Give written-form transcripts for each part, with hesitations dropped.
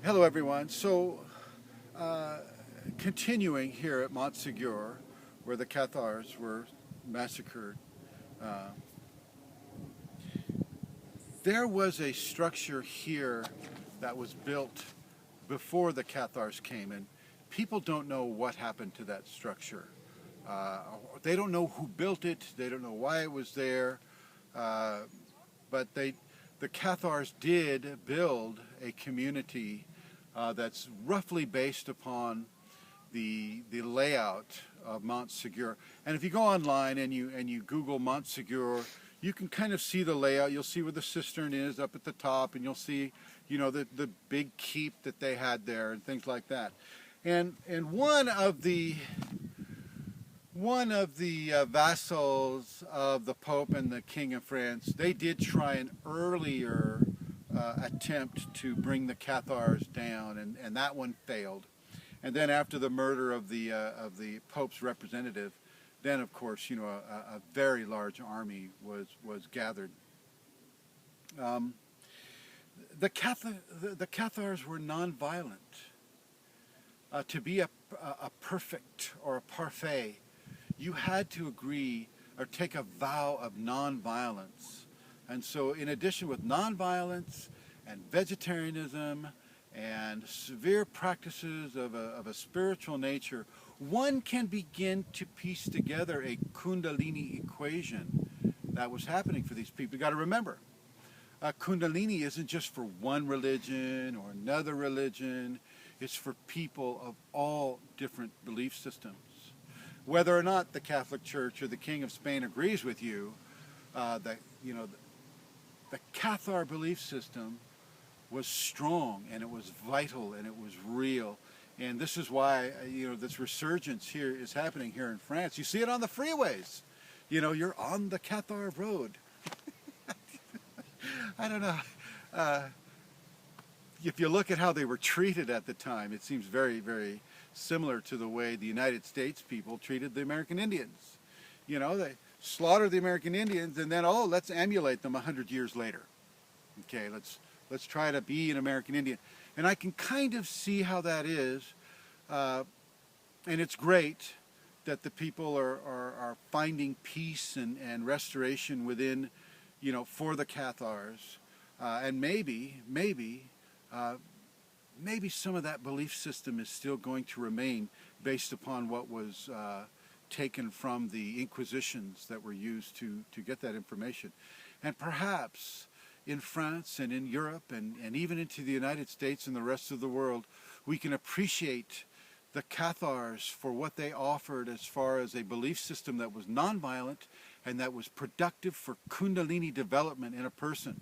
Hello everyone. Continuing here at Montségur, where the Cathars were massacred, there was a structure here that was built before the Cathars came, and people don't know what happened to that structure. They don't know who built it, they don't know why it was there, but the Cathars did build a community that's roughly based upon the layout of Montségur. And if you go online and you Google Montségur, you can kind of see the layout. You'll see where the cistern is up at the top, and you'll see, you know, the big keep that they had there and things like that. And one of the vassals of the Pope and the King of France, they did try an earlier attempt to bring the Cathars down, and that one failed. And then after the murder of the Pope's representative, then of course, you know, a very large army was gathered. The Cathars were non-violent. To be a perfect or a parfait, you had to agree or take a vow of non-violence. And so in addition with non-violence and vegetarianism and severe practices of a spiritual nature, one can begin to piece together a Kundalini equation that was happening for these people. You've got to remember, Kundalini isn't just for one religion or another religion. It's for people of all different belief systems. Whether or not the Catholic Church or the King of Spain agrees with you, that, you know, the Cathar belief system was strong, and it was vital, and it was real. And this is why, you know, this resurgence here is happening here in France. You see it on the freeways. You know, you're on the Cathar road. I don't know. If you look at how they were treated at the time, it seems very, very similar to the way the United States people treated the American Indians. You know, they slaughtered the American Indians, and then, oh, let's emulate them 100 years later. Okay, let's try to be an American Indian. And I can kind of see how that is, and it's great that the people are finding peace and restoration within, you know, for the Cathars, and maybe some of that belief system is still going to remain based upon what was taken from the Inquisitions that were used to get that information. And perhaps in France and in Europe and even into the United States and the rest of the world, we can appreciate the Cathars for what they offered as far as a belief system that was nonviolent and that was productive for Kundalini development in a person.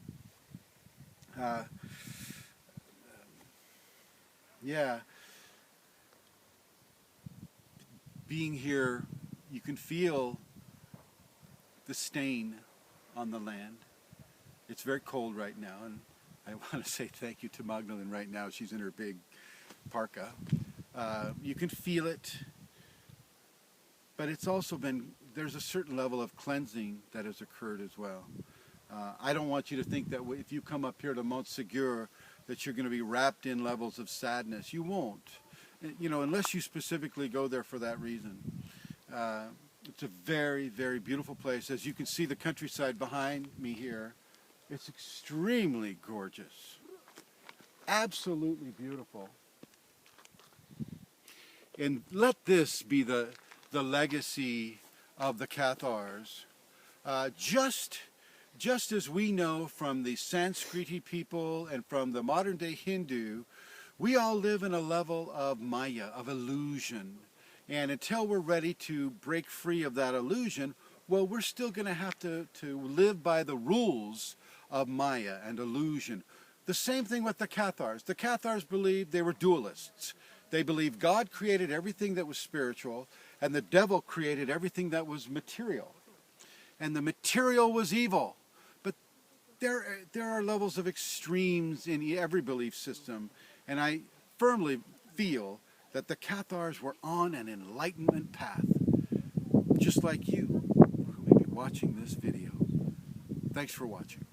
Yeah, being here, you can feel the stain on the land. It's very cold right now, and I want to say thank you to Magdalene right now. She's in her big parka. You can feel it, but it's also been, there's a certain level of cleansing that has occurred as well. I don't want you to think that if you come up here to Montségur that you're going to be wrapped in levels of sadness. You won't, you know, unless you specifically go there for that reason. It's a very, very beautiful place. As you can see the countryside behind me here, it's extremely gorgeous, absolutely beautiful. And let this be the legacy of the Cathars. Just as we know from the Sanskriti people and from the modern day Hindu, we all live in a level of Maya, of illusion. And until we're ready to break free of that illusion, well, we're still going to have to live by the rules of Maya and illusion. The same thing with the Cathars. The Cathars believed they were dualists. They believed God created everything that was spiritual, and the devil created everything that was material. And the material was evil. There are levels of extremes in every belief system, and I firmly feel that the Cathars were on an enlightenment path, just like you who may be watching this video. Thanks for watching.